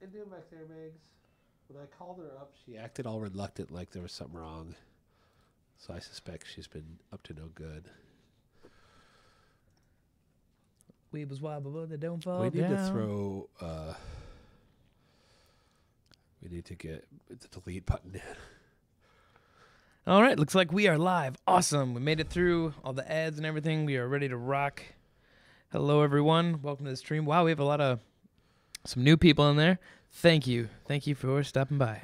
And doing back there, Megs. When I called her up, she acted all reluctant, like there was something wrong. So I suspect she's been up to no good. Weebles wobble, but they don't fall We need down. to throw. We need to get the delete button in. All right, looks like we are live. Awesome. We made it through all the ads and everything. We are ready to rock. Hello, everyone. Welcome to the stream. Wow, we have some new people in there. Thank you. Thank you for stopping by.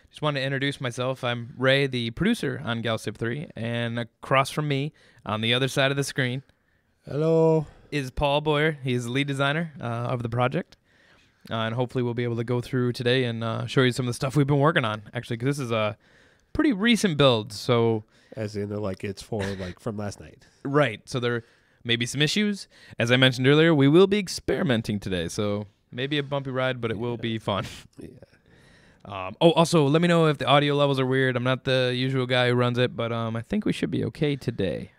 Just wanted to introduce myself. I'm Ray, the producer on Galactic 3, and across from me, on the other side of the screen, Hello. is Paul Boyer. He is the lead designer of the project. And hopefully we'll be able to go through today and show you some of the stuff we've been working on, actually, because this is a pretty recent build. So, As in, like, it's for, like, from last night. right. So there may be some issues. As I mentioned earlier, we will be experimenting today. So maybe a bumpy ride, but it will be fun. Yeah. Also, let me know if the audio levels are weird. I'm not the usual guy who runs it, but I think we should be okay today.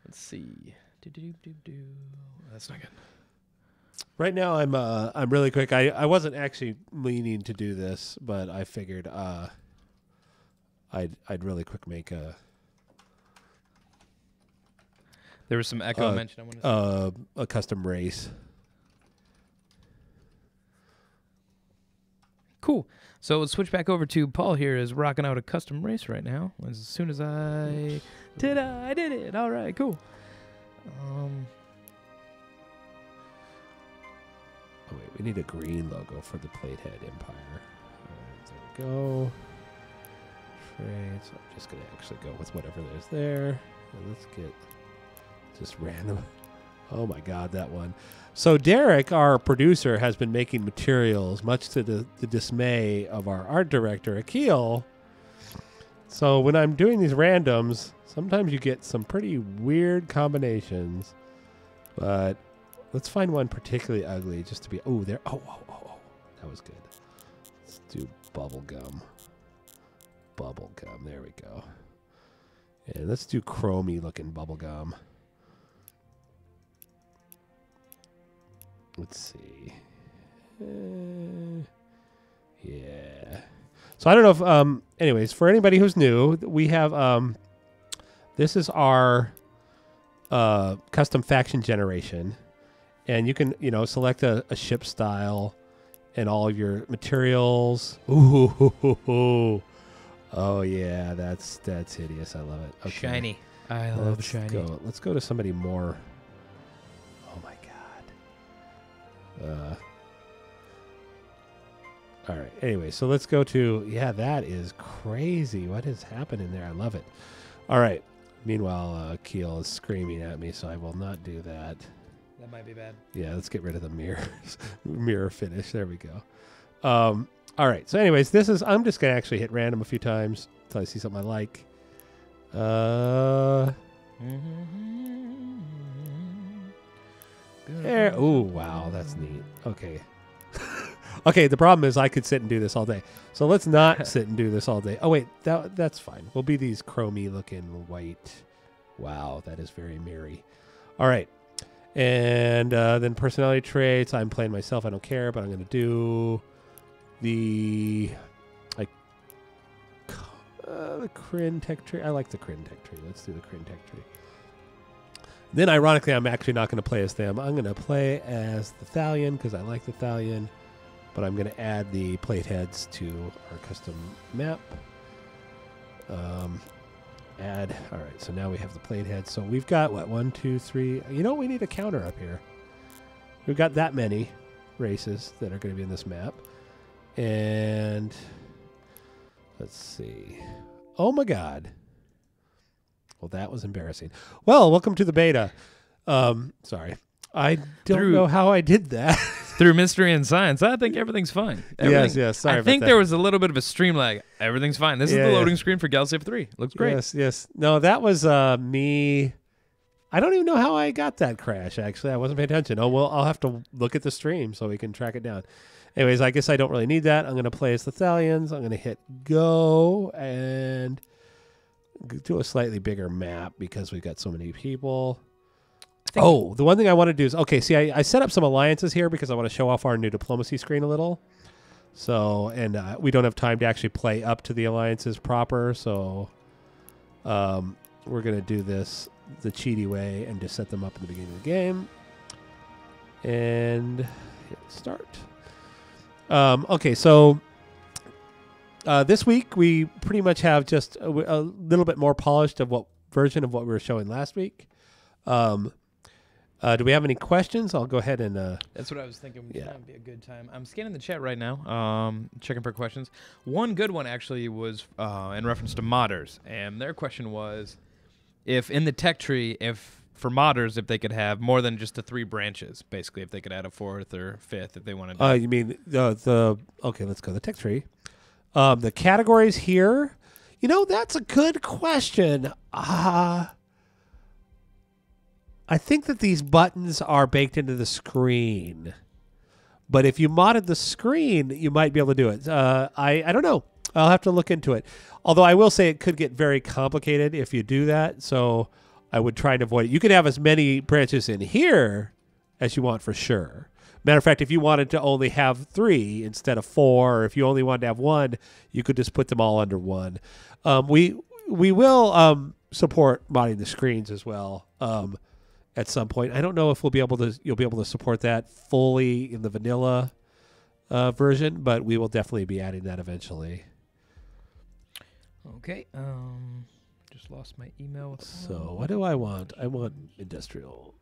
Let's see. That's not good. Right now, I'm really quick. I wasn't actually meaning to do this, but I figured I'd really quick make a There was some echo mention. I want to a custom race. Cool. So let's switch back over to Paul here is rocking out a custom race right now. As soon as I did it. All right, cool. Oh wait, we need a green logo for the Platehead Empire. All right, there we go. Right, so I'm just gonna actually go with whatever there's there. And let's get just random. Oh my God, that one. So Derek, our producer, has been making materials, much to the dismay of our art director, Akil. So when I'm doing these randoms, sometimes you get some pretty weird combinations. But let's find one particularly ugly just to be... Oh, there... Oh. That was good. Let's do bubblegum. Bubblegum. There we go. And let's do chromey looking bubblegum. Let's see. Yeah. So I don't know if... anyways, for anybody who's new, we have... this is our custom faction generation. And you can, select a ship style and all of your materials. Ooh. Oh, yeah. That's hideous. I love it. Okay. Shiny. I love shiny. Let's go to somebody more... Oh, my God. All right. Anyway, so let's go to... Yeah, that is crazy. What is happening there? I love it. All right. Meanwhile, Keel is screaming at me, so I will not do that. That might be bad. Yeah, let's get rid of the mirror finish. There we go. All right. So anyways, I'm just going to actually hit random a few times until I see something I like. Oh, wow. That's neat. Okay. Okay, the problem is I could sit and do this all day. So let's not sit and do this all day. Oh, wait. That's fine. We'll be these chromey looking white. Wow, that is very merry. All right. And then personality traits. I'm playing myself. I don't care, but I'm going to do the Kryn tech tree. I like the Kryn tech tree. Let's do the Kryn tech tree. Then, ironically, I'm actually not going to play as them. I'm going to play as the Thalion because I like the Thalion. But I'm going to add the plate heads to our custom map. Add. All right, so now we have the plate heads. So we've got, what, 1, 2, 3. We need a counter up here. We've got that many races that are going to be in this map. And let's see. Oh, my God. Well, that was embarrassing. Well, welcome to the beta. Sorry. I don't know how I did that. Through mystery and science, I think everything's fine. Yes. Sorry about that. I think there was a little bit of a stream lag. Everything's fine. This is the loading screen for Galactic 3. Looks great. Yes. No, that was me. I don't even know how I got that crash, actually. I wasn't paying attention. Oh, well, I'll have to look at the stream so we can track it down. Anyways, I guess I don't really need that. I'm going to play as the Thalions. I'm going to hit go and do a slightly bigger map because we've got so many people. Oh, the one thing I want to do is, okay, see, I set up some alliances here because I want to show off our new diplomacy screen a little. So, and we don't have time to actually play up to the alliances proper, so we're going to do this the cheaty way and just set them up in the beginning of the game. And hit start. Okay, so this week we pretty much have just a little bit more polished of what version of what we were showing last week. Do we have any questions? I'll go ahead and... That's what I was thinking. Yeah. Would be a good time. I'm scanning the chat right now, checking for questions. One good one actually was in reference to modders, and their question was, if in the tech tree, for modders, if they could have more than just the 3 branches, basically, if they could add a 4th or 5th if they wanted to. You mean okay, let's go the tech tree. The categories here, that's a good question. I think that these buttons are baked into the screen. But if you modded the screen, you might be able to do it. I don't know. I'll have to look into it. Although I will say it could get very complicated if you do that. So I would try and avoid it. You could have as many branches in here as you want for sure. Matter of fact, if you wanted to only have 3 instead of 4, or if you only wanted to have 1, you could just put them all under 1. We will support modding the screens as well. At some point, I don't know if you'll be able to support that fully in the vanilla version, but we will definitely be adding that eventually. Okay. Just lost my email. So what do I want? I want industrial.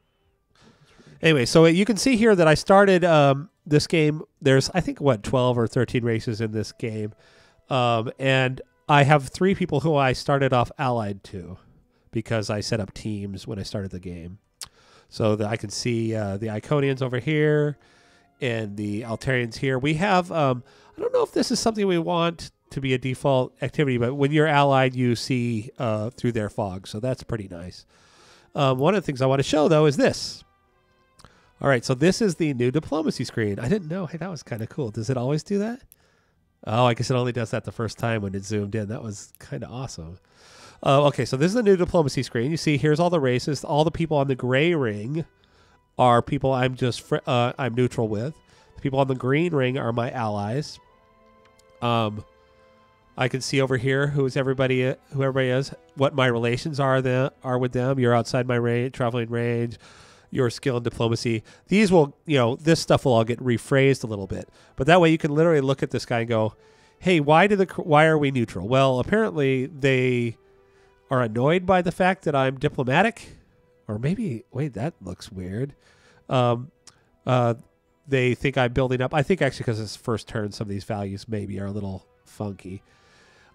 Anyway, so you can see here that I started this game. There's, I think, 12 or 13 races in this game, and I have 3 people who I started off allied to because I set up teams when I started the game. So that I can see the Iconians over here and the Altarians here. We have, I don't know if this is something we want to be a default activity, but when you're allied, you see through their fog. So that's pretty nice. One of the things I want to show, though, is this. All right, so this is the new diplomacy screen. I didn't know. Hey, that was kind of cool. Does it always do that? Oh, I guess it only does that the first time when it zoomed in. That was kind of awesome. Okay, so this is the new diplomacy screen. You see, here's all the races. All the people on the gray ring are people I'm I'm neutral with. The people on the green ring are my allies. I can see over here who everybody is, what my relations are with them. You're outside my range, traveling range, your skill in diplomacy. These will, this stuff will all get rephrased a little bit. But that way you can literally look at this guy and go, hey, why are we neutral? Well, apparently they are annoyed by the fact that I'm diplomatic, or maybe, wait, that looks weird. They think I'm building up. I think actually because it's first turn, some of these values maybe are a little funky.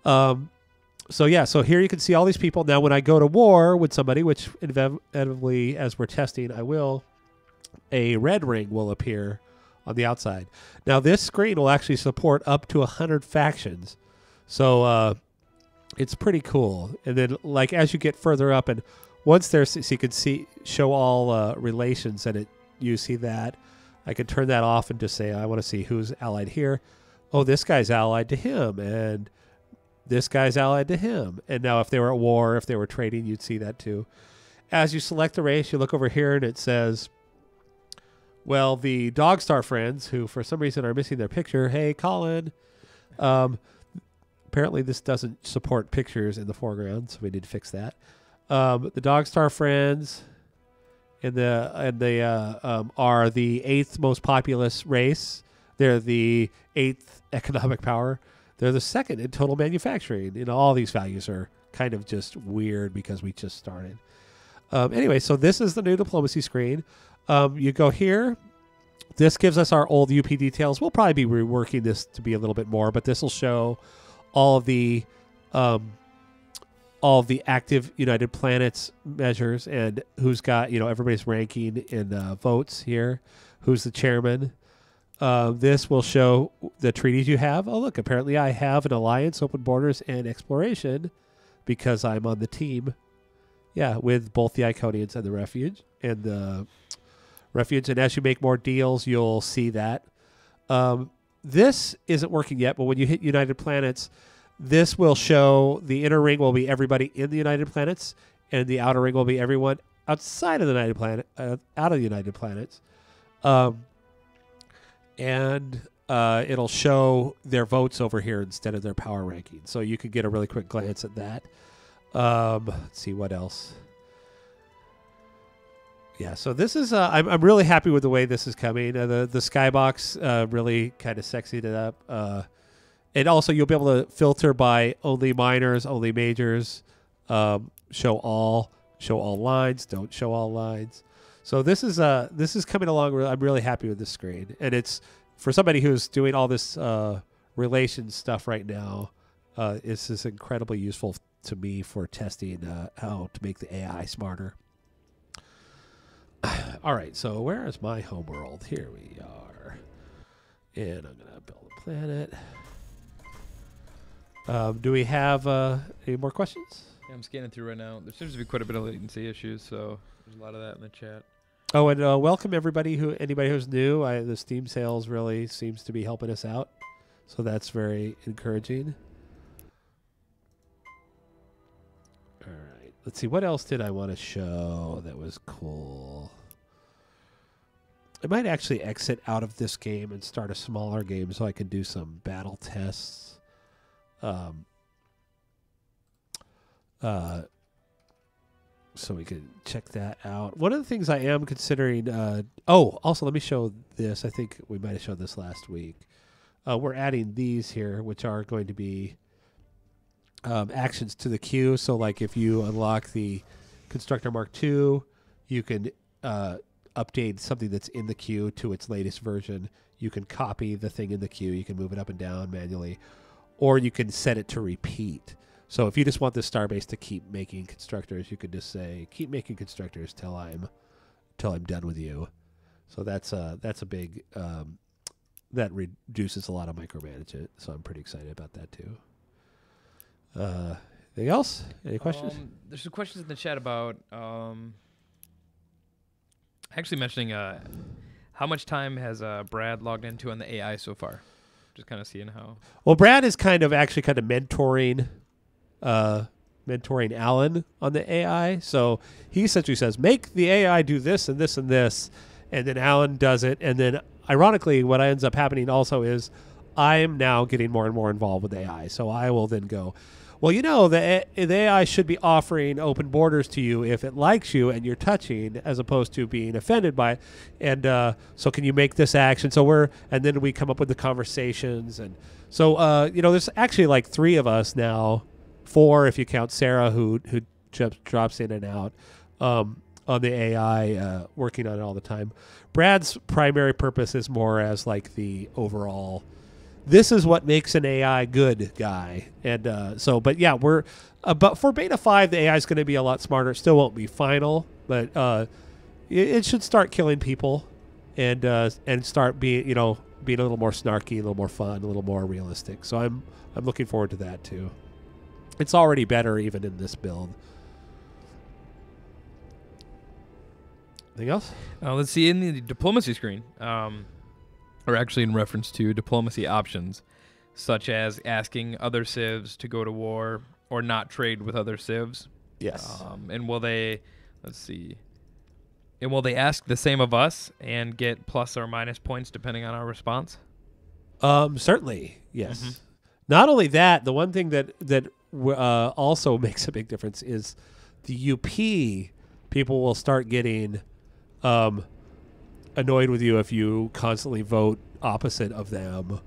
So yeah, so here you can see all these people. Now when I go to war with somebody, which inevitably as we're testing, I will, a red ring will appear on the outside. Now this screen will actually support up to 100 factions. So, it's pretty cool. And then, like, as you get further up, and once there's, so you can show all relations, and you see that. I can turn that off and just say, I want to see who's allied here. Oh, this guy's allied to him, and this guy's allied to him. And now if they were at war, if they were trading, you'd see that too. As you select the race, you look over here, and it says, well, the Dogstar friends, who for some reason are missing their picture, hey, Colin, apparently this doesn't support pictures in the foreground, so we need to fix that. The Dogstar friends are the 8th most populous race. They're the 8th economic power. They're the 2nd in total manufacturing. All these values are kind of just weird because we just started. Anyway, so this is the new diplomacy screen. You go here. This gives us our old UP details. We'll probably be reworking this to be a little bit more, but this will show all of the active United Planets measures and who's got, everybody's ranking in votes here, who's the chairman. This will show the treaties you have. Oh, look, apparently I have an alliance, open borders, and exploration because I'm on the team. Yeah, with both the Iconians and the Refuge. And as you make more deals, you'll see that. This isn't working yet, but when you hit United Planets, this will show the inner ring will be everybody in the United Planets, and the outer ring will be everyone outside of the United Planet, out of the United Planets, and it'll show their votes over here instead of their power ranking. So you can get a really quick glance at that. Let's see what else. Yeah, so this is I'm really happy with the way this is coming. The skybox really kind of sexied it up. And also you'll be able to filter by only minors, only majors, show all lines, don't show all lines. So this is coming along. I'm really happy with this screen, and it's for somebody who's doing all this relations stuff right now. This is incredibly useful to me for testing how to make the AI smarter. All right, so where is my home world? Here we are. And I'm going to build a planet. Do we have any more questions? Yeah, I'm scanning through right now. There seems to be quite a bit of latency issues, so there's a lot of that in the chat. Oh, and welcome anybody who's new. The Steam sales really seems to be helping us out, so that's very encouraging. All right, let's see. What else did I want to show that was cool? I might actually exit out of this game and start a smaller game so I can do some battle tests. So we can check that out. One of the things I am considering... also, let me show this. I think we might have showed this last week. We're adding these here, which are going to be actions to the queue. So, like, if you unlock the Constructor Mark II, you can update something that's in the queue to its latest version. You can copy the thing in the queue. You can move it up and down manually. Or you can set it to repeat. So if you just want this starbase to keep making constructors, you could just say, keep making constructors till I'm done with you. So that's a big, that reduces a lot of micromanagement. So I'm pretty excited about that too. Anything else? Any questions? There's some questions in the chat about actually mentioning how much time has Brad logged into on the AI so far? Just kind of seeing how. Well, Brad is kind of mentoring Alan on the AI. So he essentially says, make the AI do this and this and this. And then Alan does it. And then ironically, what ends up happening also is I'm now getting more and more involved with AI. So I will then go, well, you know, the AI should be offering open borders to you if it likes you and you're touching, as opposed to being offended by it. And so can you make this action? And then we come up with the conversations. And so, there's actually like 3 of us now, 4 if you count Sarah, who drops in and out on the AI, working on it all the time. Brad's primary purpose is more as like the overall, this is what makes an AI good guy. And but yeah, but for beta 5, the AI is going to be a lot smarter. It still won't be final, but it should start killing people and start being a little more snarky, a little more fun, a little more realistic. So I'm looking forward to that too. It's already better even in this build. Anything else? Let's see in the diplomacy screen. Or actually in reference to diplomacy options, such as asking other civs to go to war or not trade with other civs. Yes. And will they ask the same of us and get plus or minus points depending on our response? Certainly, yes. Mm-hmm. Not only that, the one thing that also makes a big difference is the UP people will start getting annoyed with you if you constantly vote opposite of them,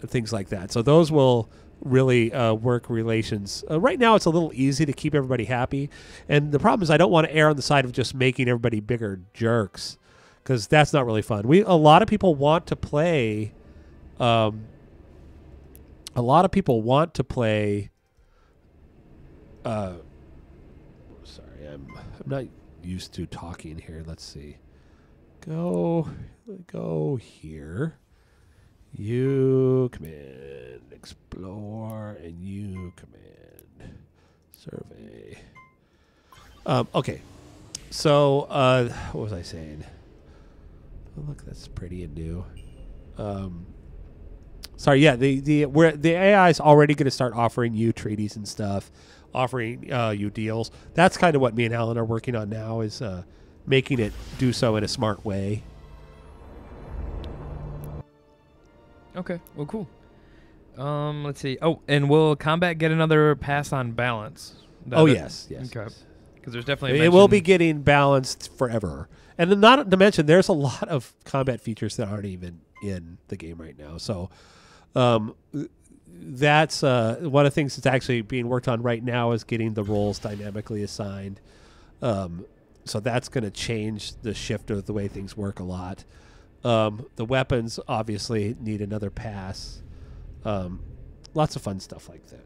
things like that. So those will really work relations. Right now it's a little easy to keep everybody happy, and the problem is I don't want to err on the side of just making everybody bigger jerks, because that's not really fun. A lot of people want to play sorry, I'm not used to talking here. Let's see. Go here. You command explore, and you command survey. Okay. So what was I saying? Oh, look, that's pretty and new. Sorry, yeah, the AI is already going to start offering you treaties and stuff, offering you deals. That's kind of what me and Alan are working on now, is making it do so in a smart way. Okay, well, cool. Let's see. Oh, and will combat get another pass on balance? Yes. Okay. Because there's definitely it will be getting balanced forever. And then not to mention, there's a lot of combat features that aren't even in the game right now. So that's one of the things that's actually being worked on right now is getting the roles dynamically assigned. So that's going to change the shift of the way things work a lot. The weapons obviously need another pass. Lots of fun stuff like that.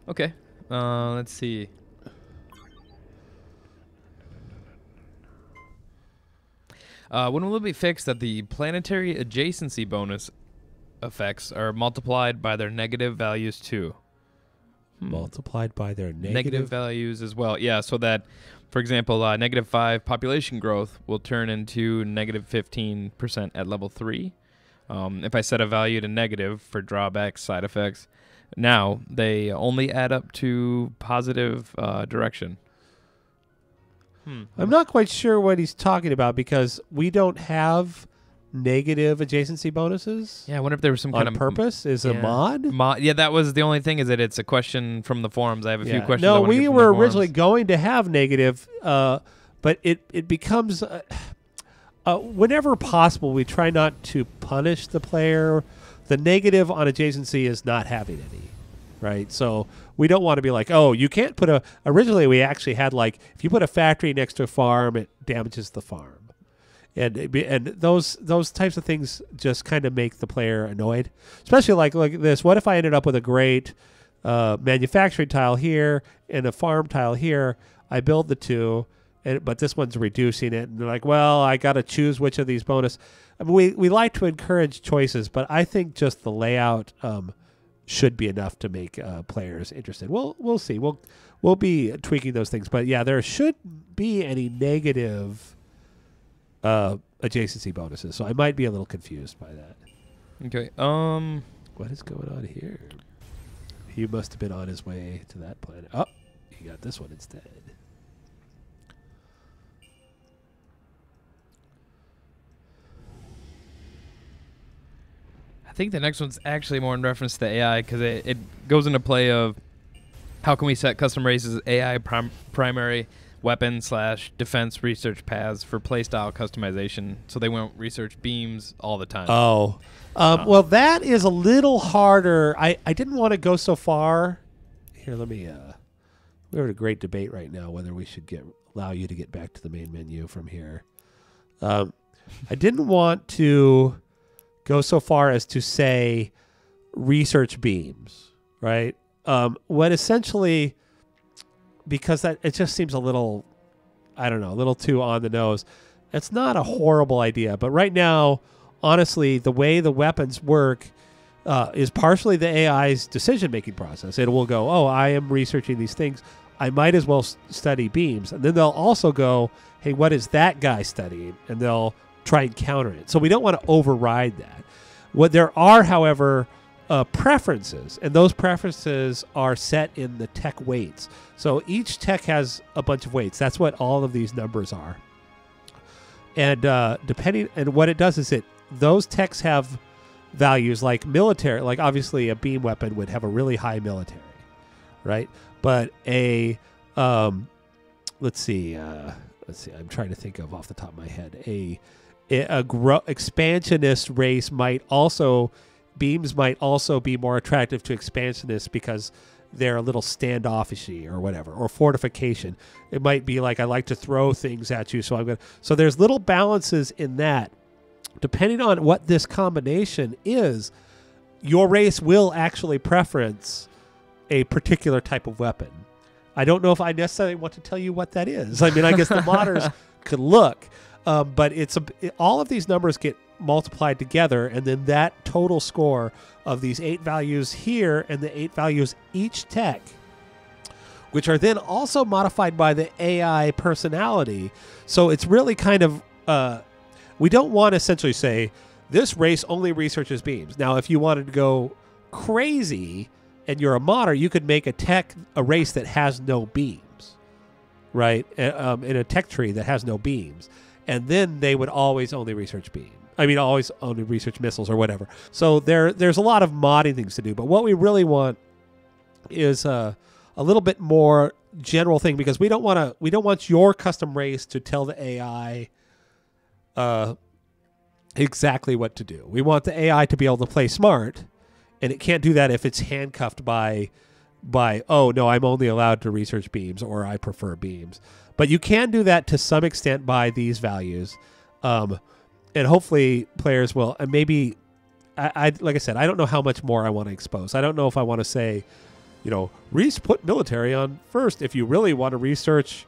Okay. Let's see. When will it be fixed that the planetary adjacency bonus effects are multiplied by their negative values too? Multiplied by their Negative values as well. Yeah, so that, for example, -5 population growth will turn into -15% at level 3. If I set a value to negative for drawbacks, side effects, now they only add up to positive direction. I'm not quite sure what he's talking about because we don't have negative adjacency bonuses. Yeah, I wonder if there was some kind of purpose. Is a mod? Yeah, that was the only thing. Is that it's a question from the forums. I have a few questions. No, we were originally going to have negative, but it becomes whenever possible. We try not to punish the player. The negative on adjacency is not having any. Right, so we don't want to be like, oh, you can't put a. Originally, we actually had like, if you put a factory next to a farm, it damages the farm, and those types of things just kind of make the player annoyed. Especially like this. What if I ended up with a great manufacturing tile here and a farm tile here? I build the two, but this one's reducing it, and they're like, well, I got to choose which of these bonus. I mean, we like to encourage choices, but I think just the layout. Should be enough to make players interested. We'll see. We'll be tweaking those things, but yeah, there shouldn't be any negative adjacency bonuses. So I might be a little confused by that. Okay. What is going on here? He must have been on his way to that planet. Oh, he got this one instead. I think the next one's actually more in reference to the AI because it goes into play of how can we set custom races AI primary weapon / defense research paths for playstyle customization so they won't research beams all the time. Oh. Well, that is a little harder. I didn't want to go so far. Here, let me... we're in a great debate right now whether we should allow you to get back to the main menu from here. I didn't want to... go so far as to say research beams, right? What essentially, because that it just seems a little, I don't know, a little too on the nose. It's not a horrible idea, but right now, honestly, the way the weapons work is partially the AI's decision-making process. It will go, oh, I am researching these things. I might as well study beams. And then they'll also go, hey, what is that guy studying? And they'll try and counter it. So we don't want to override that. What there are, however, preferences, and those preferences are set in the tech weights. So each tech has a bunch of weights. That's what all of these numbers are. And what it does is those techs have values like military, like obviously a beam weapon would have a really high military, right? But let's see, I'm trying to think of off the top of my head, expansionist race beams might also be more attractive to expansionists because they're a little standoffishy or whatever, or fortification. It might be like, I like to throw things at you, so there's little balances in that. Depending on what this combination is, your race will actually preference a particular type of weapon. I don't know if I necessarily want to tell you what that is. I mean, I guess the modders could look. But all of these numbers get multiplied together, and then that total score of these 8 values here and the 8 values each tech, which are then also modified by the AI personality. So it's really kind of we don't want to essentially say this race only researches beams. Now, if you wanted to go crazy and you're a modder, you could make a race that has no beams, right? In a tech tree that has no beams. And then they would always only research beams. I mean, always only research missiles or whatever. So there's a lot of modding things to do. But what we really want is a little bit more general thing, because we don't want your custom race to tell the AI exactly what to do. We want the AI to be able to play smart, and it can't do that if it's handcuffed by oh no, I'm only allowed to research beams, or I prefer beams. But you can do that to some extent by these values. And hopefully players will, and maybe, I like I said, I don't know how much more I want to expose. I don't know if I want to say, put military on first if you really want to research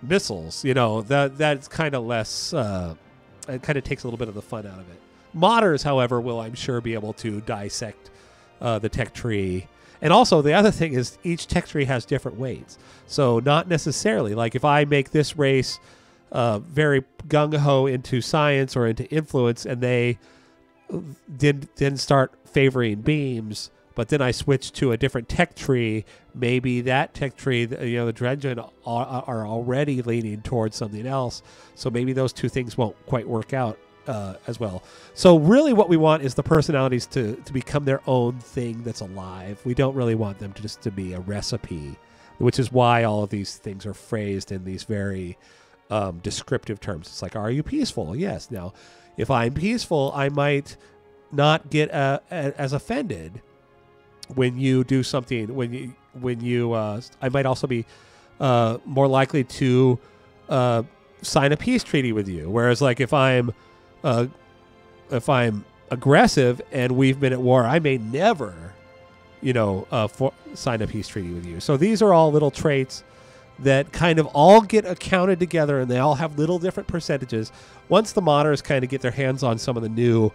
missiles. That's kind of less, it kind of takes a little bit of the fun out of it. Modders, however, will, I'm sure, be able to dissect the tech tree. And also, the other thing is each tech tree has different weights. So not necessarily, like if I make this race very gung-ho into science or into influence, and they didn't start favoring beams, but then I switch to a different tech tree, maybe that tech tree, the Dredgen are already leaning towards something else, so maybe those two things won't quite work out as well. So really what we want is the personalities to become their own thing that's alive. We don't really want them to be a recipe, which is why all of these things are phrased in these very descriptive terms. It's like, are you peaceful? Yes. Now, if I'm peaceful, I might not get as offended when you do something. When you I might also be more likely to sign a peace treaty with you. Whereas, like, if I'm aggressive and we've been at war, I may never, sign a peace treaty with you. So these are all little traits that kind of all get accounted together, and they all have little different percentages. Once the modders kind of get their hands on some of the new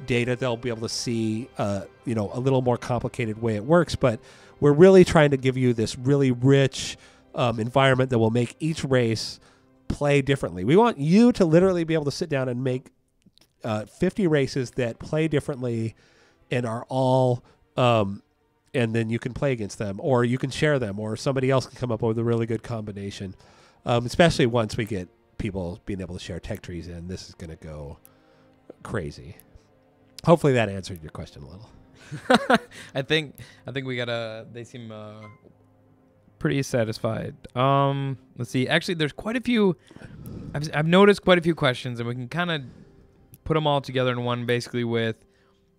data, they'll be able to see, a little more complicated way it works. But we're really trying to give you this really rich environment that will make each race play differently. We want you to literally be able to sit down and make 50 races that play differently and are all and then you can play against them, or you can share them, or somebody else can come up with a really good combination. Especially once we get people being able to share tech trees in, this is going to go crazy. Hopefully that answered your question a little. I think we gotta. They seem pretty satisfied. Let's see. Actually, there's quite a few. I've noticed quite a few questions, and we can kind of put them all together in one, basically with.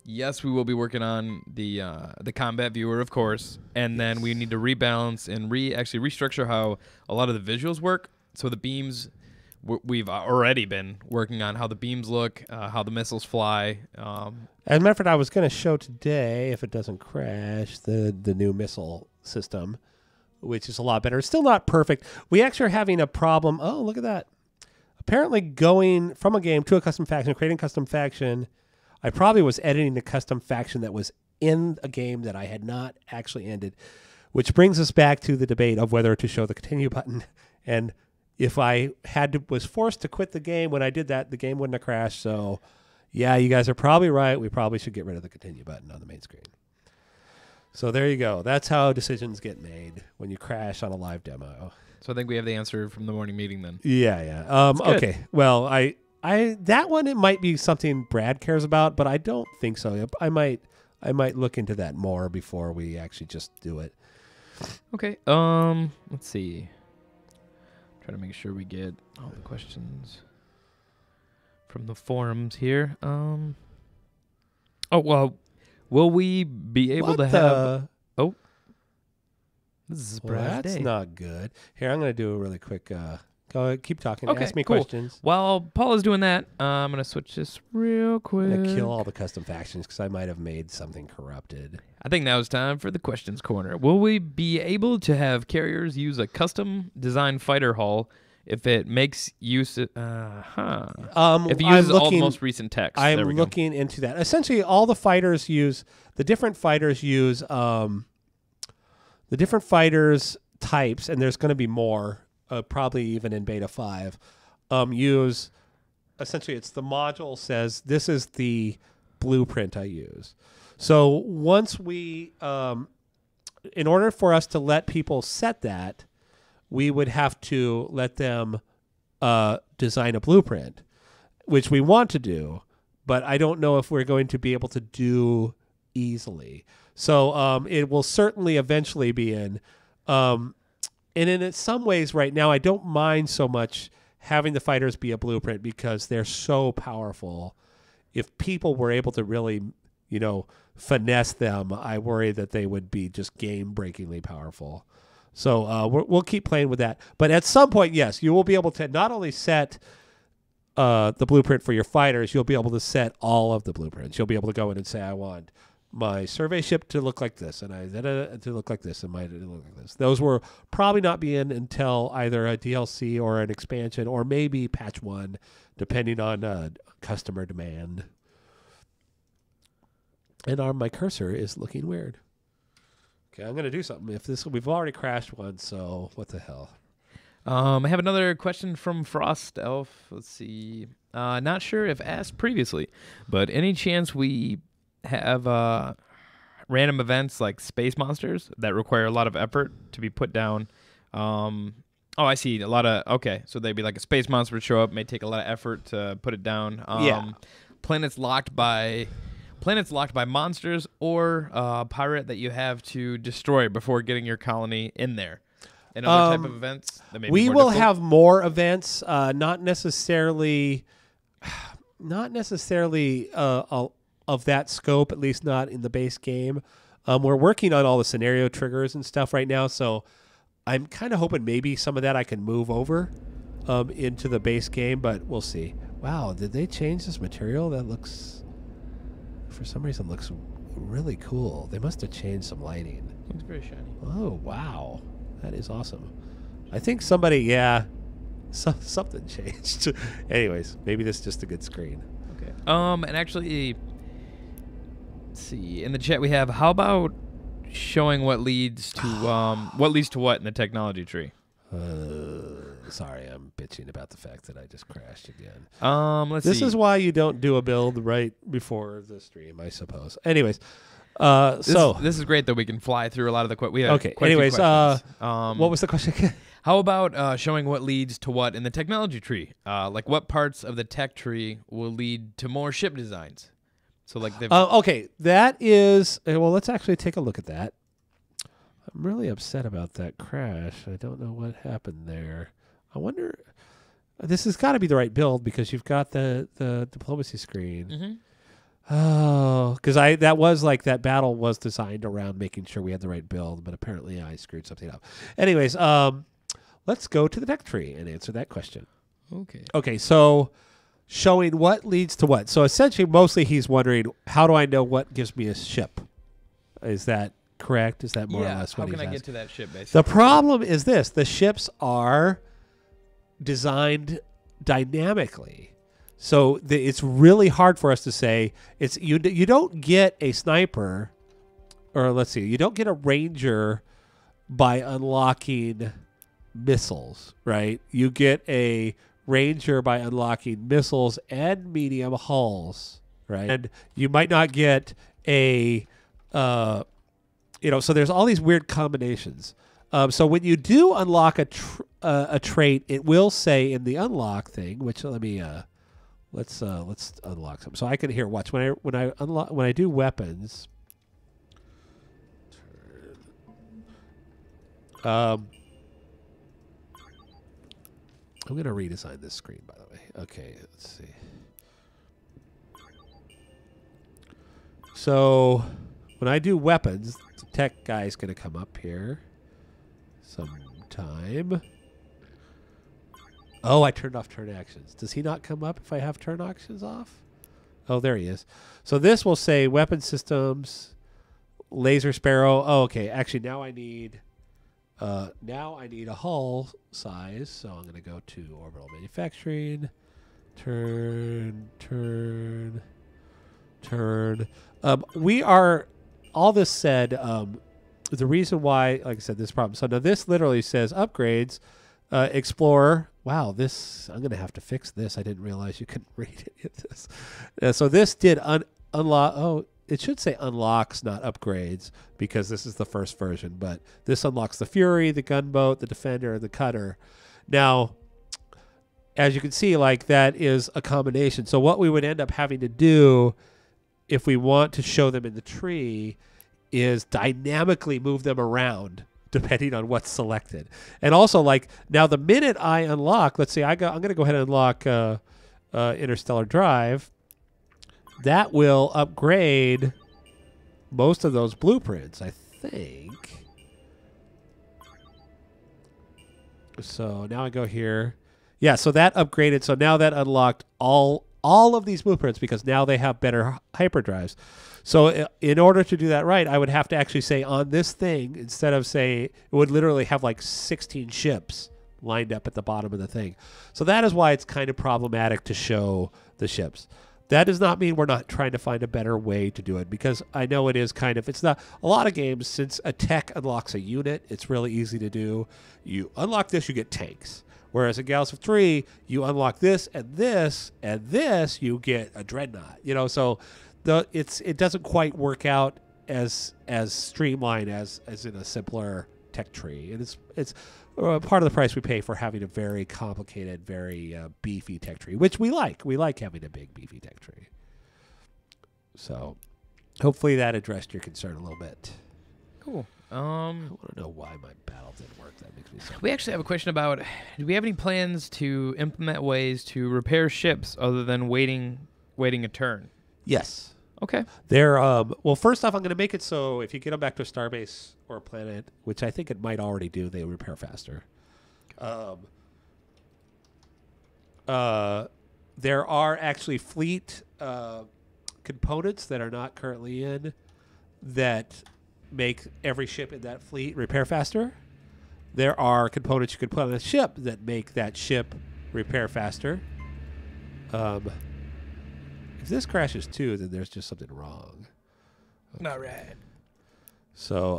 Yes, we will be working on the combat viewer, of course, and then we need to rebalance and actually restructure how a lot of the visuals work. So the beams, we've already been working on how the beams look, how the missiles fly. As a matter of fact, I was going to show today, if it doesn't crash, the new missile system, which is a lot better. It's still not perfect. We actually are having a problem. Oh, look at that. Apparently going from a game to a custom faction, creating a custom faction, I probably was editing the custom faction that was in a game that I had not actually ended, which brings us back to the debate of whether to show the continue button. And if I was forced to quit the game when I did that, the game wouldn't have crashed. So, yeah, you guys are probably right. We probably should get rid of the continue button on the main screen. So there you go. That's how decisions get made when you crash on a live demo. So I think we have the answer from the morning meeting then. Yeah. Okay. Well, that one, it might be something Brad cares about, but I don't think so. I might look into that more before we actually just do it. Okay. Let's see. Try to make sure we get all the questions from the forums here. Oh well, will we be able to have? Oh, this is Brad's that's day. Not good. Here, I'm going to do a really quick. Go keep talking. Okay, Ask me cool. questions. While Paul is doing that, I'm going to switch this real quick. I'm going to kill all the custom factions because I might have made something corrupted. I think now it's time for the questions corner. Will we be able to have carriers use a custom designed fighter hull if it makes use of, if it uses all the most recent text? I'm looking into that. Essentially, all the fighters use, the different fighters use, the different fighters types, and there's going to be more, probably even in beta 5, use essentially it's the module says this is the blueprint I use. So once we, in order for us to let people set that, we would have to let them design a blueprint, which we want to do, but I don't know if we're going to be able to do easily. So it will certainly eventually be in. And in some ways right now, I don't mind so much having the fighters be a blueprint because they're so powerful. If people were able to really, finesse them, I worry that they would be just game-breakingly powerful. So we'll keep playing with that. But at some point, yes, you will be able to not only set the blueprint for your fighters, you'll be able to set all of the blueprints. You'll be able to go in and say, I want my survey ship to look like this, and to look like this, and my to look like this. Those will probably not be in until either a DLC or an expansion, or maybe patch 1, depending on customer demand. And my cursor is looking weird. Okay, I'm going to do something. We've already crashed one, so what the hell? I have another question from Frost Elf. Let's see. Not sure if asked previously, but any chance we have random events like space monsters that require a lot of effort to be put down? I see. Okay, so they'd be like a space monster would show up, may take a lot of effort to put it down. Yeah. Planets locked by monsters, or pirate that you have to destroy before getting your colony in there. And other type of events that may be we more will difficult? have more events, not necessarily of that scope, at least not in the base game. We're working on all the scenario triggers and stuff right now, so I'm kind of hoping maybe some of that I can move over into the base game, but we'll see. Wow, did they change this material? That looks, for some reason, looks really cool. They must have changed some lighting. Looks very shiny. Oh, wow. That is awesome. I think something changed. Anyways, maybe this is just a good screen. Okay. And actually, let's see. In the chat we have, how about showing what leads to what in the technology tree? Sorry, I'm bitching about the fact that I just crashed again. Let's see. This is why you don't do a build right before the stream, I suppose. Anyways, this is great that we can fly through a lot of the questions. Okay. Anyways, what was the question again? How about showing what leads to what in the technology tree? Like what parts of the tech tree will lead to more ship designs? So like okay, that is well. Let's actually take a look at that. I'm really upset about that crash. I don't know what happened there. I wonder. This has got to be the right build because you've got the diplomacy screen. Mm-hmm. Oh, because that battle was designed around making sure we had the right build, but apparently I screwed something up. Anyways, let's go to the tech tree and answer that question. Okay, so showing what leads to what. So essentially, mostly he's wondering, how do I know what gives me a ship? Is that correct? Is that more or less what he's asking? How can I get to that ship, basically? The problem is this. The ships are designed dynamically. So it's really hard for us to say you don't get a sniper, or let's see, you don't get a ranger by unlocking missiles, right? You get a ranger by unlocking missiles and medium hulls, right? And you might not get a, so there's all these weird combinations. So when you do unlock a trait, it will say in the unlock thing, which let me. Let's unlock some. So I can hear. Watch when I do weapons. I'm gonna redesign this screen, by the way. Okay, let's see. So when I do weapons, the tech guy's gonna come up here sometime. Oh, I turned off turn actions. Does he not come up if I have turn actions off? Oh, there he is. So this will say weapon systems, laser sparrow. Oh, okay. Actually, now I need a hull size. So I'm going to go to orbital manufacturing. Turn. We are, all this said, the reason why, like I said, this problem. So now this literally says upgrades, explorer, wow, this, I'm going to have to fix this. I didn't realize you couldn't read any of this. So this did unlock, oh, it should say unlocks, not upgrades, because this is the first version. But this unlocks the Fury, the Gunboat, the Defender, and the Cutter. Now, as you can see, like that is a combination. So what we would end up having to do if we want to show them in the tree is dynamically move them around depending on what's selected. And also, like, now the minute I unlock, let's say I'm going to go ahead and unlock Interstellar Drive, that will upgrade most of those blueprints, I think. So now I go here. Yeah, so that upgraded. So now that unlocked all of these blueprints because now they have better hyperdrives. So in order to do that right, I would have to actually say on this thing, instead of say, it would literally have like 16 ships lined up at the bottom of the thing. So that is why it's kind of problematic to show the ships. That does not mean we're not trying to find a better way to do it, because I know it is kind of, it's not, a lot of games, since a tech unlocks a unit, it's really easy to do. You unlock this, you get tanks. Whereas in Galaxy 3, you unlock this, and this, you get a Dreadnought. You know, so it doesn't quite work out as streamlined as in a simpler tech tree. And it's part of the price we pay for having a very complicated, very beefy tech tree, which we like. We like having a big, beefy tech tree. So hopefully that addressed your concern a little bit. Cool. I want to know why my battle didn't work. That makes me so We actually have a question about, do we have any plans to implement ways to repair ships other than waiting a turn? Yes. Okay. Well, first off, I'm going to make it so if you get them back to a starbase or a planet, which I think it might already do, they repair faster. There are actually fleet components that are not currently in that make every ship in that fleet repair faster. There are components you can put on a ship that make that ship repair faster. If this crashes too, then there's just something wrong. Okay. All right. So,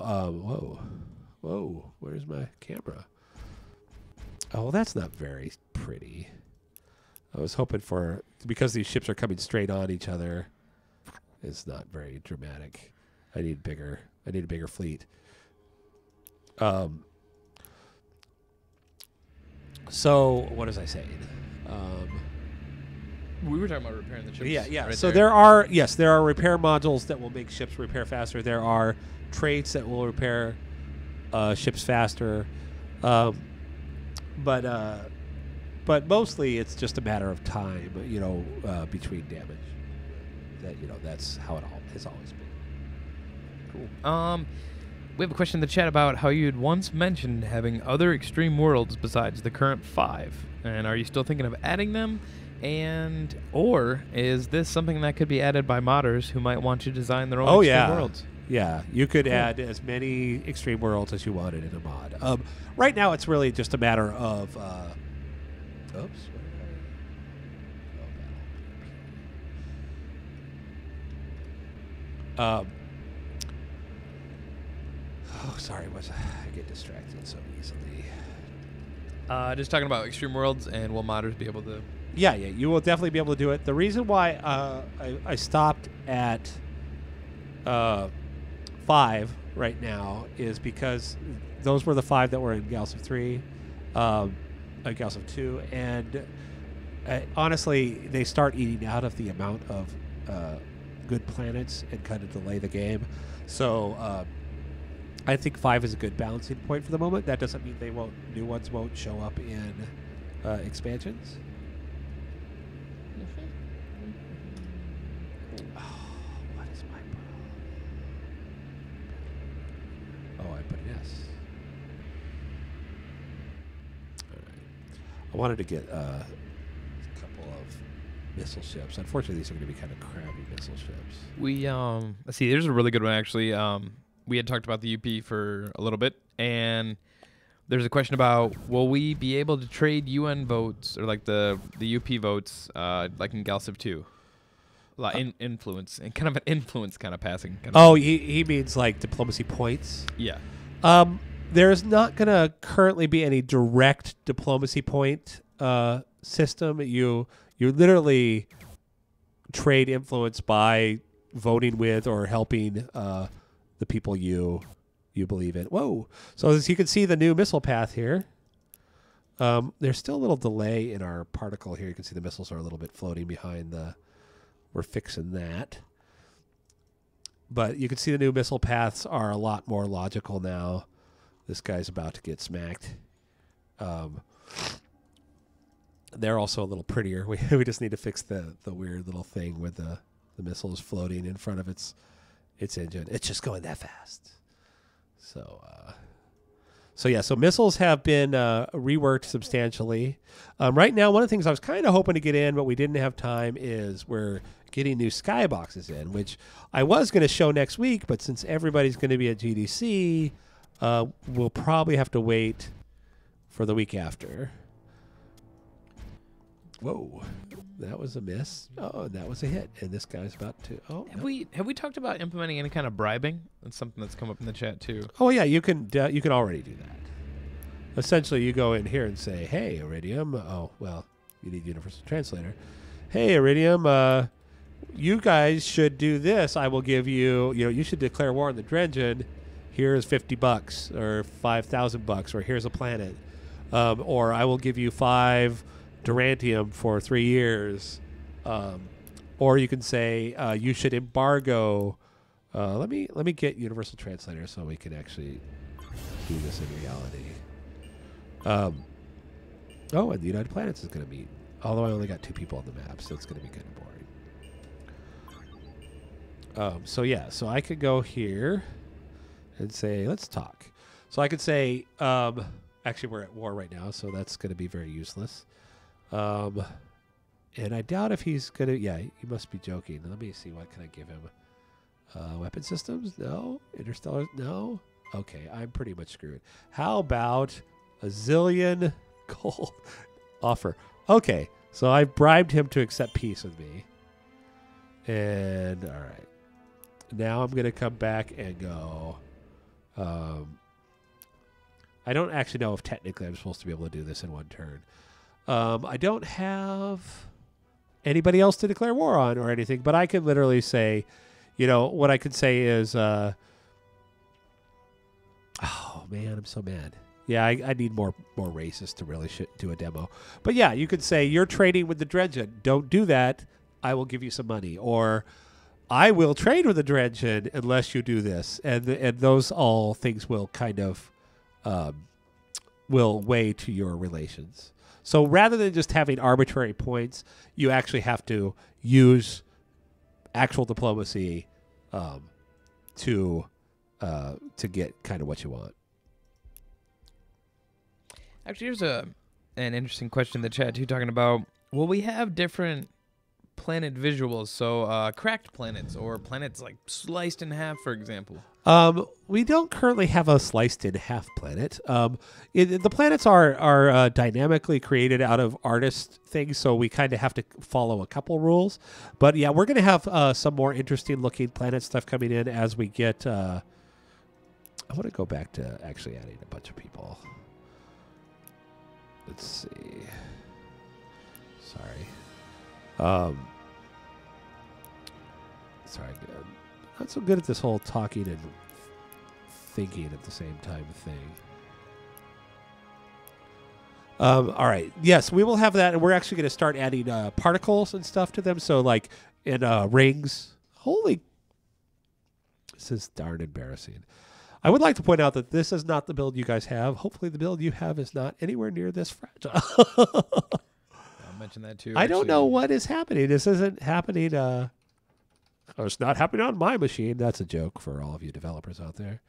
whoa, where's my camera? Oh, that's not very pretty. I was hoping for, because these ships are coming straight on each other, it's not very dramatic. I need a bigger fleet. So what was I saying? We were talking about repairing the ships. Yeah. Right So there there are repair modules that will make ships repair faster. There are traits that will repair ships faster. But mostly it's just a matter of time, between damage. That's how it has always been. Cool. We have a question in the chat about how you'd once mentioned having other extreme worlds besides the current 5. And are you still thinking of adding them? Or is this something that could be added by modders who might want to design their own extreme worlds? Yeah, you could add as many extreme worlds as you wanted in a mod. Right now, it's really just a matter of... oops. Sorry, I get distracted so easily. Just talking about extreme worlds and will modders be able to... Yeah, you will definitely be able to do it. The reason why I stopped at 5 right now is because those were the 5 that were in Galaxy 3, Galaxy 2, and honestly, they start eating out of the amount of good planets and kind of delay the game. So I think 5 is a good balancing point for the moment. That doesn't mean new ones won't show up in expansions. What is my problem? I put an S. All right. I wanted to get a couple of missile ships. Unfortunately, these are going to be kind of crappy missile ships. We let's see. There's a really good one actually. We had talked about the UP for a little bit, and there's a question about will we be able to trade UN votes or like the UP votes like in Galaxy 2? Influence and kind of an influence kind of passing. He means like diplomacy points. Yeah. There's not going to currently be any direct diplomacy point system. You literally trade influence by voting with or helping the people you believe in. Whoa! So as you can see, the new missile path here. There's still a little delay in our particle here. You can see the missiles are a little bit floating behind the. We're fixing that. But you can see the new missile paths are a lot more logical now. This guy's about to get smacked. They're also a little prettier. We just need to fix the weird little thing with the missiles floating in front of its engine. It's just going that fast. So missiles have been reworked substantially. Right now, one of the things I was kind of hoping to get in, but we didn't have time, is we're getting new skyboxes in, which I was going to show next week, but since everybody's going to be at GDC, we'll probably have to wait for the week after. Whoa, that was a miss. Oh, that was a hit, and this guy's about to. Oh, have we talked about implementing any kind of bribing? That's something that's come up in the chat too. Oh yeah, you can already do that. Essentially, you go in here and say, "Hey, Iridium." Oh well, you need Universal Translator. Hey, Iridium. You guys should do this. I will give you. You should declare war on the Dredgen. Here's $50 or $5,000, or here's a planet, or I will give you 5 Durantium for 3 years, or you can say you should embargo. Let me get Universal Translator so we can actually do this in reality. Oh, and the United Planets is going to meet. Although I only got 2 people on the map, so it's going to be kind of boring. So I could go here and say, let's talk. So I could say, actually we're at war right now, so that's going to be very useless. And I doubt if he's going to, yeah, he must be joking. Let me see, what can I give him? Weapon systems? No. Interstellar? No. Okay, I'm pretty much screwed. How about a zillion gold offer? Okay, so I bribed him to accept peace with me. And, all right. Now I'm going to come back and go. I don't actually know if technically I'm supposed to be able to do this in one turn. I don't have anybody else to declare war on or anything, but I can literally say, what I could say is, oh man, I'm so mad. Yeah, I need more races to really do a demo. But yeah, you could say, you're trading with the Dredgen. Don't do that. I will give you some money. Or I will trade with the Dredgen unless you do this. And those all things will kind of will weigh to your relations. So rather than just having arbitrary points, you actually have to use actual diplomacy to get kind of what you want. Actually, here's an interesting question in the chat too, talking about, will we have different planet visuals? So cracked planets or planets like sliced in half, for example. We don't currently have a sliced in half planet. The planets are dynamically created out of artist things, so we kind of have to follow a couple rules. But yeah, we're going to have some more interesting looking planet stuff coming in as we get. I want to go back to actually adding a bunch of people. Let's see. Sorry. Sorry, I'm not so good at this whole talking and thinking at the same time thing. All right. Yes, we will have that, and we're actually going to start adding particles and stuff to them. So, like in rings. Holy, this is darn embarrassing. I would like to point out that this is not the build you guys have. Hopefully, the build you have is not anywhere near this fragile. I'll mention that too. I don't know what is happening. This isn't happening. It's not happening on my machine. That's a joke for all of you developers out there.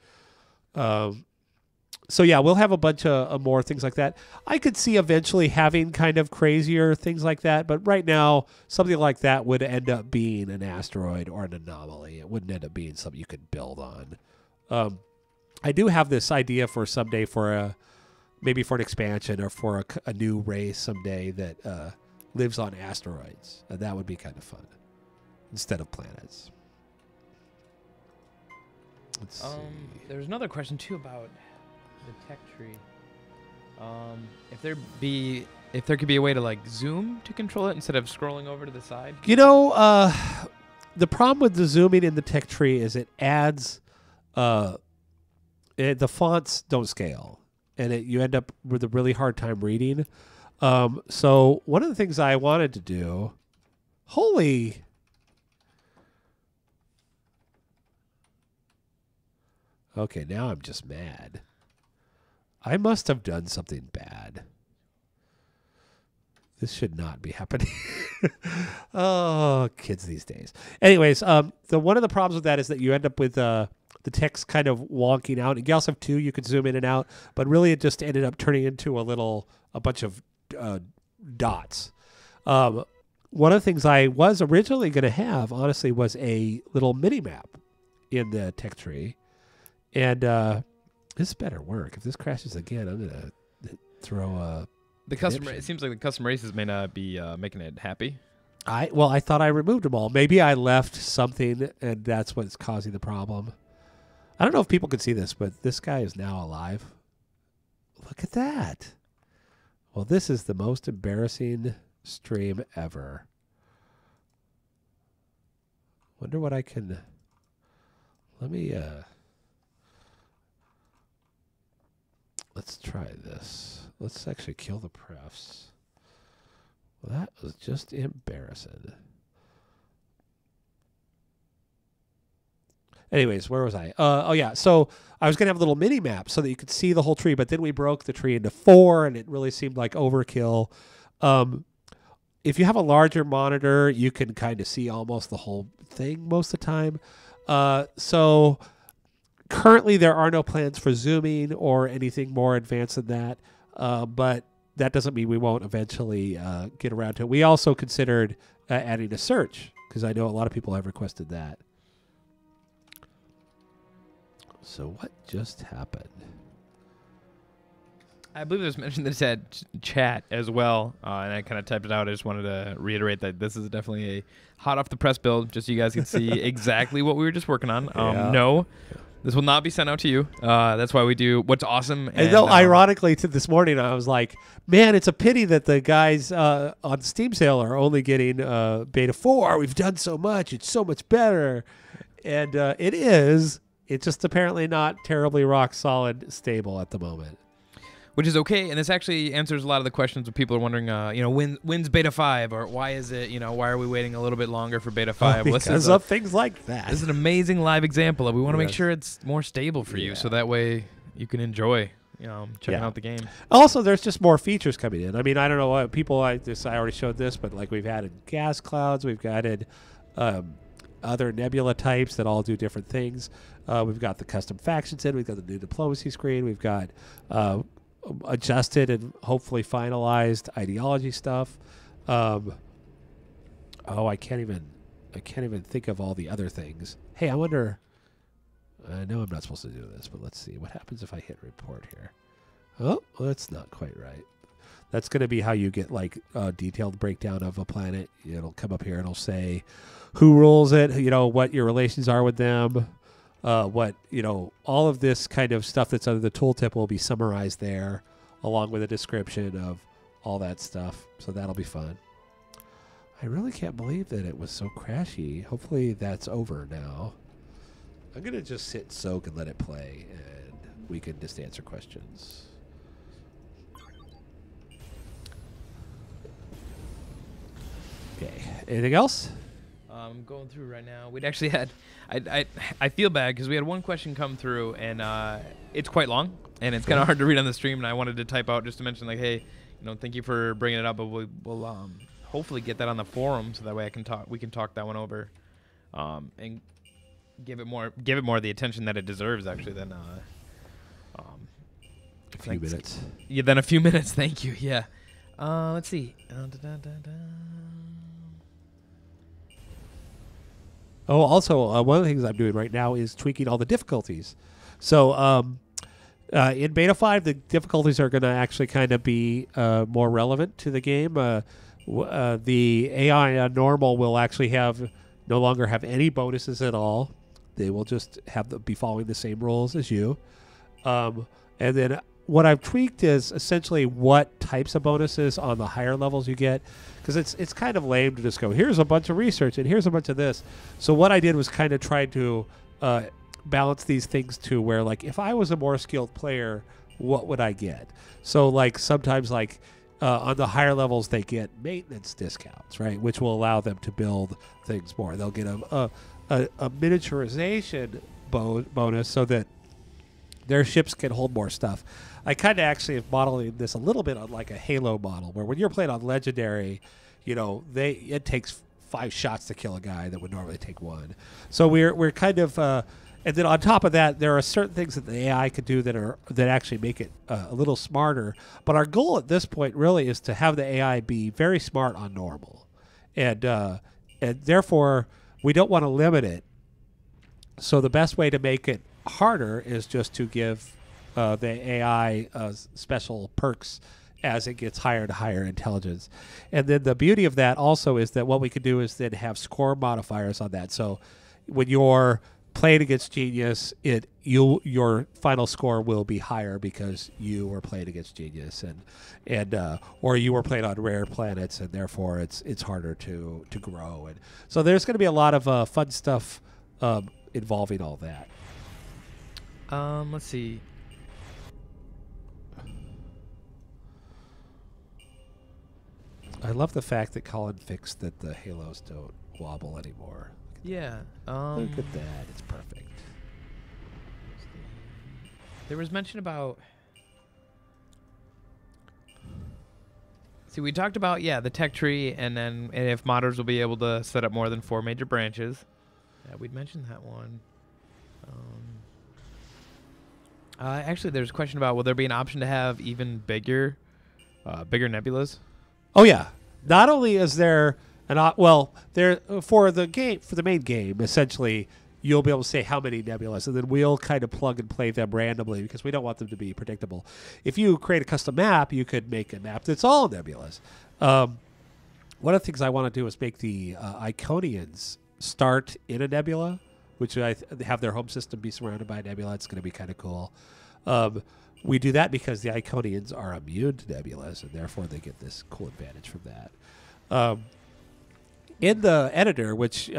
So yeah, we'll have a bunch of more things like that. I could see eventually having kind of crazier things like that, but right now, something like that would end up being an asteroid or an anomaly. It wouldn't end up being something you could build on. I do have this idea for someday for maybe for an expansion or for a new race someday that lives on asteroids, and that would be kind of fun instead of planets. Let's see. There's another question too about the tech tree. If there be if there could be a way to like zoom to control it instead of scrolling over to the side. You know, the problem with the zooming in the tech tree is it adds the fonts don't scale, and you end up with a really hard time reading. So one of the things I wanted to do, okay, now I'm just mad. I must have done something bad. This should not be happening. Oh, kids these days. Anyways, one of the problems with that is that you end up with the text kind of wonking out. You also have two, you could zoom in and out, but really it just ended up turning into a bunch of dots. One of the things I was originally going to have, honestly, was a little mini map in the tech tree. And this better work. If this crashes again, I'm going to throw a... It seems like the custom races may not be making it happy. I thought I removed them all. Maybe I left something, and that's what's causing the problem. I don't know if people can see this, but this guy is now alive. Look at that. Well, this is the most embarrassing stream ever. Wonder what I can... Let me... Let's try this. Let's actually kill the prefs. Well, that was just embarrassing. Anyways, where was I? Oh, yeah. So I was going to have a little mini map so that you could see the whole tree, but then we broke the tree into 4, and it really seemed like overkill. If you have a larger monitor, you can kind of see almost the whole thing most of the time. So currently, there are no plans for zooming or anything more advanced than that, but that doesn't mean we won't eventually get around to it. We also considered adding a search, because I know a lot of people have requested that. So what just happened? I believe it was mentioned that it said chat as well, and I kind of typed it out. I just wanted to reiterate that this is definitely a hot off the press build, just so you guys can see exactly what we were just working on. No. This will not be sent out to you. That's why we do what's awesome. And though, ironically, to this morning, I was like, man, it's a pity that the guys on Steam sale are only getting beta 4. We've done so much. It's so much better. And it is. It's just apparently not terribly rock solid stable at the moment. Which is okay, and this actually answers a lot of the questions when people are wondering, when's beta 5, or why is it, why are we waiting a little bit longer for beta 5? Because of things like that. This is an amazing live example of we want to make sure it's more stable for you, so that way you can enjoy, checking out the game. Also, there's just more features coming in. I mean, I don't know what people I already showed this, but like we've added gas clouds, we've added other nebula types that all do different things. We've got the custom factions in. We've got the new diplomacy screen. We've got adjusted and hopefully finalized ideology stuff. I can't even think of all the other things. Hey, I wonder. I know I'm not supposed to do this, but let's see what happens if I hit report here. Oh, well, that's not quite right. That's going to be how you get like a detailed breakdown of a planet. It'll come up here and it'll say who rules it, what your relations are with them, all of this kind of stuff that's under the tooltip will be summarized there, along with a description of all that stuff. So that'll be fun. I really can't believe that it was so crashy. Hopefully that's over now. I'm going to just sit soak and let it play, and we can just answer questions. Okay. Anything else? I'm going through right now. We'd actually had, I feel bad because we had one question come through, and it's quite long, and it's kind of hard to read on the stream, and I wanted to type out just to mention, like, hey, thank you for bringing it up, but we'll hopefully get that on the forum so that way we can talk that one over, and give it more of the attention that it deserves, actually, than a few minutes. Yeah, then a few minutes. Thank you. Yeah. Let's see. Oh, also, one of the things I'm doing right now is tweaking all the difficulties. So in Beta 5, the difficulties are going to actually kind of be more relevant to the game. The AI on normal will actually no longer have any bonuses at all. They will just be following the same rules as you. And then what I've tweaked is essentially what types of bonuses on the higher levels you get, because it's kind of lame to just go, here's a bunch of research and here's a bunch of this. So what I did was kind of try to balance these things to where, like, if I was a more skilled player, what would I get? So like sometimes like on the higher levels they get maintenance discounts, right, which will allow them to build things more. They'll get a miniaturization bonus so that their ships can hold more stuff. I kind of actually am modeling this a little bit on like a Halo model, where when you're playing on Legendary, it takes 5 shots to kill a guy that would normally take 1. So we're kind of, and then on top of that, there are certain things that the AI could do that actually make it a little smarter. But our goal at this point really is to have the AI be very smart on normal, and therefore we don't want to limit it. So the best way to make it harder is just to give the AI special perks as it gets higher and higher intelligence. And then the beauty of that also is that what we can do is then have score modifiers on that. So when you're playing against Genius, your final score will be higher because you were playing against Genius, and or you were playing on rare planets, and therefore it's harder to grow. And so there's going to be a lot of fun stuff involving all that. Let's see. I love the fact that Colin fixed that the halos don't wobble anymore. Yeah. Look at that. It's perfect. There was mention about... See, we talked about, the tech tree, and then if modders will be able to set up more than 4 major branches. Yeah, we'd mentioned that one. Actually, there's a question about, will there be an option to have even bigger nebulas? Oh yeah. Not only is there there for the main game, essentially you'll be able to say how many nebulas, and then we'll kind of plug and play them randomly because we don't want them to be predictable. If you create a custom map, you could make a map that's all nebulas. One of the things I want to do is make the Iconians start in a nebula, which have their home system be surrounded by a nebula. It's going to be kind of cool. We do that because the Iconians are immune to nebulas, and therefore they get this cool advantage from that. In the editor, which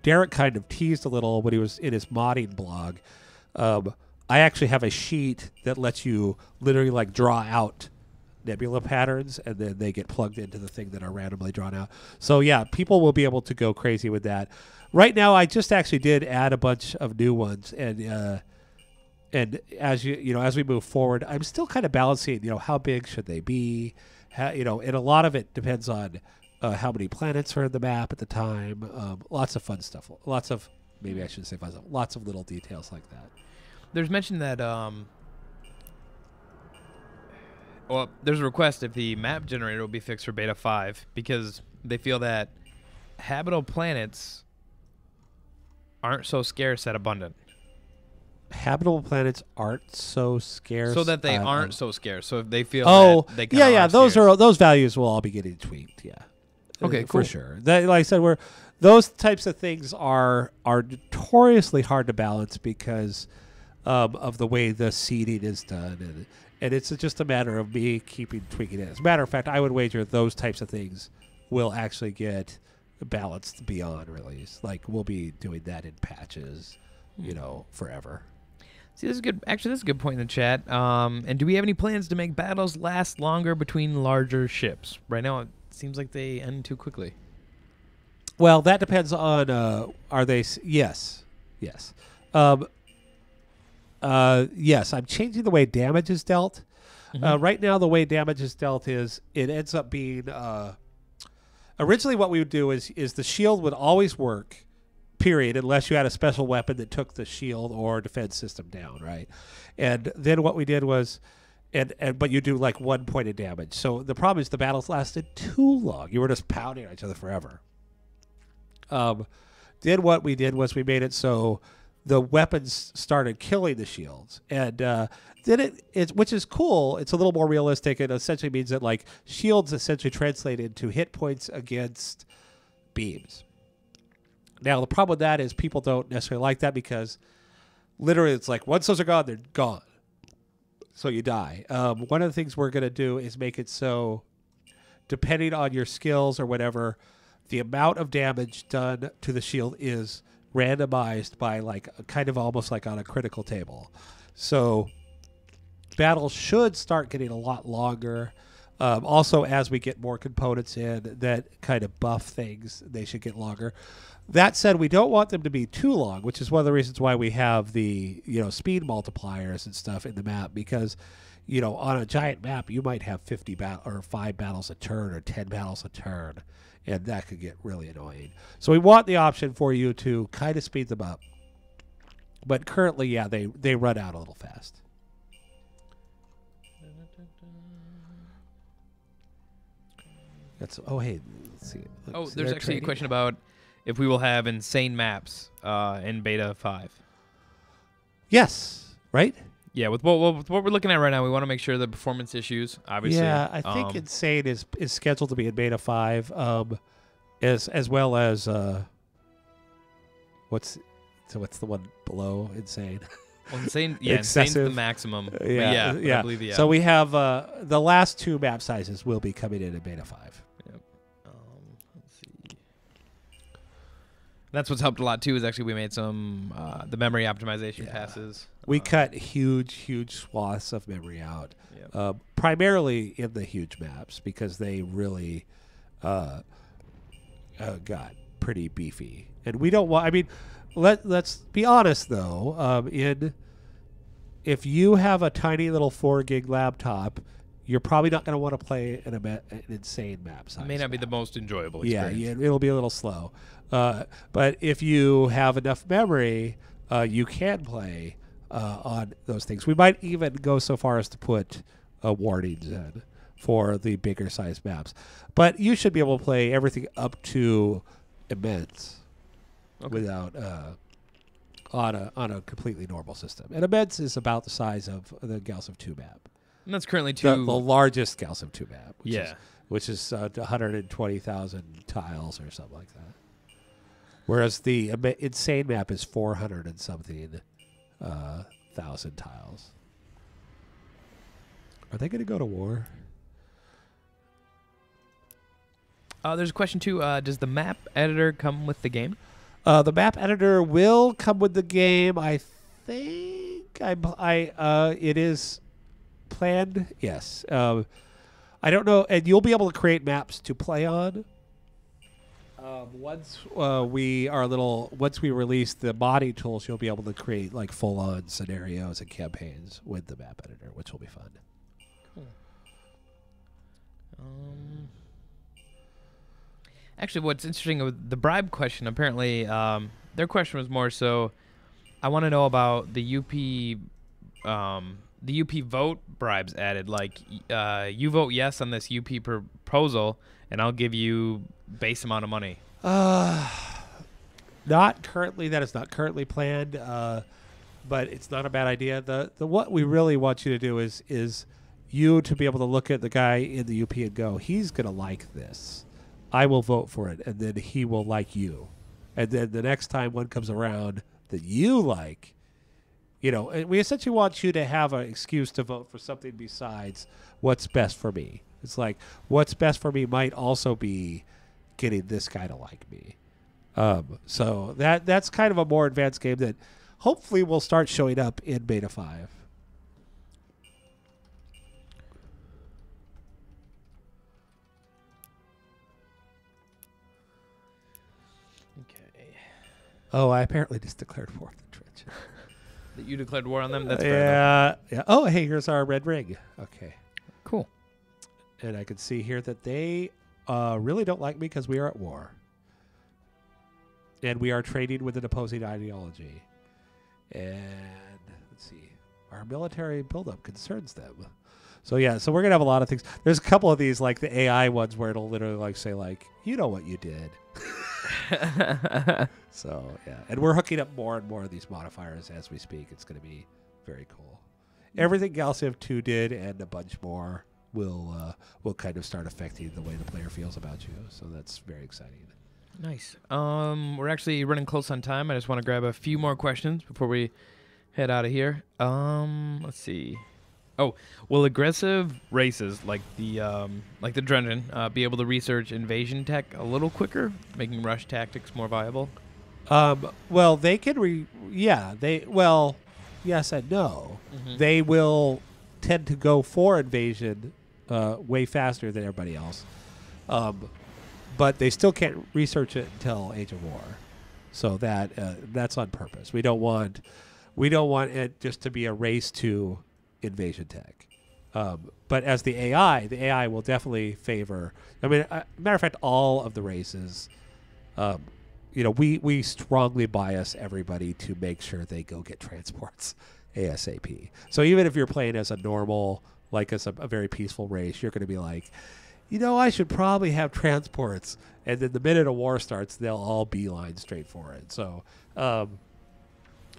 Derek kind of teased a little when he was in his modding blog, I actually have a sheet that lets you literally like draw out nebula patterns, and then they get plugged into the thing that are randomly drawn out. So yeah, people will be able to go crazy with that. Right now, I just actually did add a bunch of new ones, and as as we move forward, I'm still kind of balancing, how big should they be, and a lot of it depends on how many planets are in the map at the time. Lots of fun stuff. Lots of, maybe I shouldn't say fun stuff, lots of little details like that. There's mention that there's a request if the map generator will be fixed for beta 5 because they feel that habitable planets aren't so scarce at abundant. Habitable planets aren't so scarce. So that they aren't so scarce. So if they feel that they kind of those values will all be getting tweaked. Yeah. Okay, cool. For sure. That, like I said, those types of things are notoriously hard to balance because of the way the seeding is done, and it's just a matter of me tweaking it. As a matter of fact, I would wager those types of things will actually get balanced beyond release. Like we'll be doing that in patches, forever. See, this is good. Actually, this is a good point in the chat. And do we have any plans to make battles last longer between larger ships? Right now, it seems like they end too quickly. Well, that depends on are they? Yes. Yes. Yes, I'm changing the way damage is dealt. Mm-hmm. Right now, the way damage is dealt is it ends up being... originally, what we would do is the shield would always work, period, unless you had a special weapon that took the shield or defense system down, right? And then what we did was... but you do like 1 point of damage. So the problem is the battles lasted too long. You were just pounding at each other forever. Then what we did was we made it so the weapons started killing the shields, and then which is cool. It's a little more realistic. It essentially means that like shields essentially translate into hit points against beams. Now the problem with that is people don't necessarily like that because literally it's like once those are gone, they're gone. so you die. One of the things we're going to do is make it so, depending on your skills or whatever, the amount of damage done to the shield is randomized by like kind of almost like on a critical table. So battles should start getting a lot longer. Also, as we get more components in that kind of buff things, they should get longer. That said, we don't want them to be too long, which is one of the reasons why we have the speed multipliers and stuff in the map, because on a giant map you might have 50 or 5 battles a turn or 10 battles a turn, and that could get really annoying. So we want the option for you to kind of speed them up. But currently, yeah, they run out a little fast. Hey, let's see. There's actually a question about if we will have insane maps in beta 5. Yes, right? Yeah, with what we're looking at right now, we want to make sure the performance issues, obviously. Yeah, I think insane is scheduled to be in beta 5, as well as what's the one below insane? Well, insane, yeah, insane's the maximum. Yeah. I believe, yeah. So we have the last 2 map sizes will be coming in beta 5. Yep. Let's see. That's what's helped a lot too. Is actually we made some the memory optimization passes. We cut huge swaths of memory out, Yep. primarily in the huge maps because they really got pretty beefy, and we don't want. I mean, let's be honest though. If you have a tiny little 4 gig laptop, you're probably not going to want to play an insane map size. It may not be the most enjoyable experience. Yeah, it'll be a little slow. But if you have enough memory, you can play on those things. We might even go so far as to put warnings in for the bigger size maps. But you should be able to play everything up to immense without on a completely normal system. And immense is about the size of the Galactic 2 map. And that's currently the largest Galactic 2 map. Which is 120,000 tiles or something like that. Whereas the insane map is 400 and something thousand tiles. Are they going to go to war? There's a question too. Does the map editor come with the game? The map editor will come with the game. I think it is planned. Yes. I don't know, and you'll be able to create maps to play on. Once we release the modding tools, you'll be able to create like full-on scenarios and campaigns with the map editor, which will be fun. Cool. Actually, what's interesting with the bribe question, apparently, their question was more so, I want to know about the UP vote bribes added. Like, you vote yes on this UP proposal, and I'll give you base amount of money. Not currently. That is not currently planned, but it's not a bad idea. The what we really want you to do is you to be able to look at the guy in the UP and go, he's going to like this. I will vote for it, and then he will like you. And then the next time one comes around that you like, and we essentially want you to have an excuse to vote for something besides what's best for me. It's like, what's best for me might also be getting this guy to like me. So that's kind of a more advanced game that hopefully will start showing up in Beta 5. Oh, I apparently just declared war on the Trench. That you declared war on them? That's fair. Yeah. Oh, hey, here's our red ring. Okay. Cool. And I can see here that they really don't like me because we are at war. And we are trading with an opposing ideology. And let's see. Our military buildup concerns them. So, yeah, so we're going to have a lot of things. There's a couple of these, like the AI ones, where it'll literally like say, like, you know what you did. So, yeah. And we're hooking up more and more of these modifiers as we speak. It's going to be very cool. Everything Galciv 2 did and a bunch more will kind of start affecting the way the player feels about you. So that's very exciting. Nice. We're actually running close on time. I just want to grab a few more questions before we head out of here. Let's see. Oh, will aggressive races like the Drengen be able to research invasion tech a little quicker, making rush tactics more viable? Well, they can yeah, well, yes and no. Mm-hmm. They will tend to go for invasion way faster than everybody else. But they still can't research it until Age of War. So that's on purpose. We don't want it just to be a race to invasion tech. But as the AI will definitely favor. I mean, matter of fact, all of the races, we strongly bias everybody to make sure they go get transports ASAP. So even if you're playing as a normal, like as a very peaceful race, you're going to be like, I should probably have transports. And then the minute a war starts, they'll all beeline straight for it. So,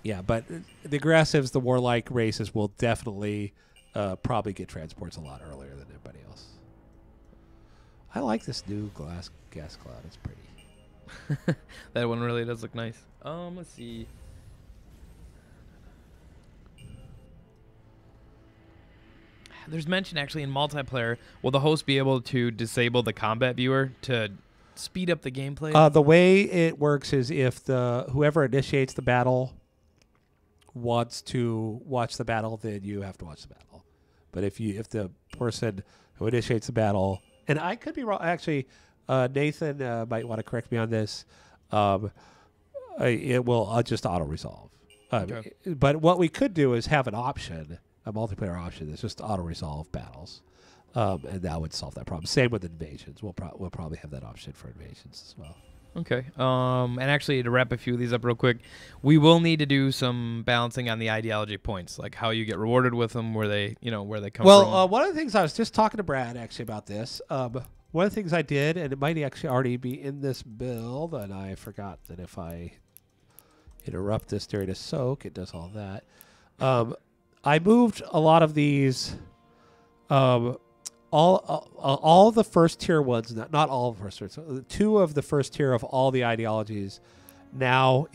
yeah, but the aggressives, the warlike races will definitely probably get transports a lot earlier than everybody else. I like this new gas cloud. It's pretty. That one really does look nice. Let's see. There's mention actually in multiplayer. Will the host be able to disable the combat viewer to speed up the gameplay? The way it works is if whoever initiates the battle wants to watch the battle, then you have to watch the battle. But if the person who initiates the battle, and I could be wrong, actually, Nathan might want to correct me on this. It will just auto resolve. Okay. But what we could do is have an option, a multiplayer option that's just auto resolve battles, and that would solve that problem. Same with invasions. We'll probably have that option for invasions as well. Okay. And actually, to wrap a few of these up real quick, we will need to do some balancing on the ideology points, like how you get rewarded with them, where they come from. Well, one of the things I was just talking to Brad actually about this. One of the things I did, and it might actually already be in this build, and I forgot that if I interrupt this during a soak, it does all that. I moved a lot of these, all the first tier ones, not all of the first tier, 2 of the first tier of all the ideologies now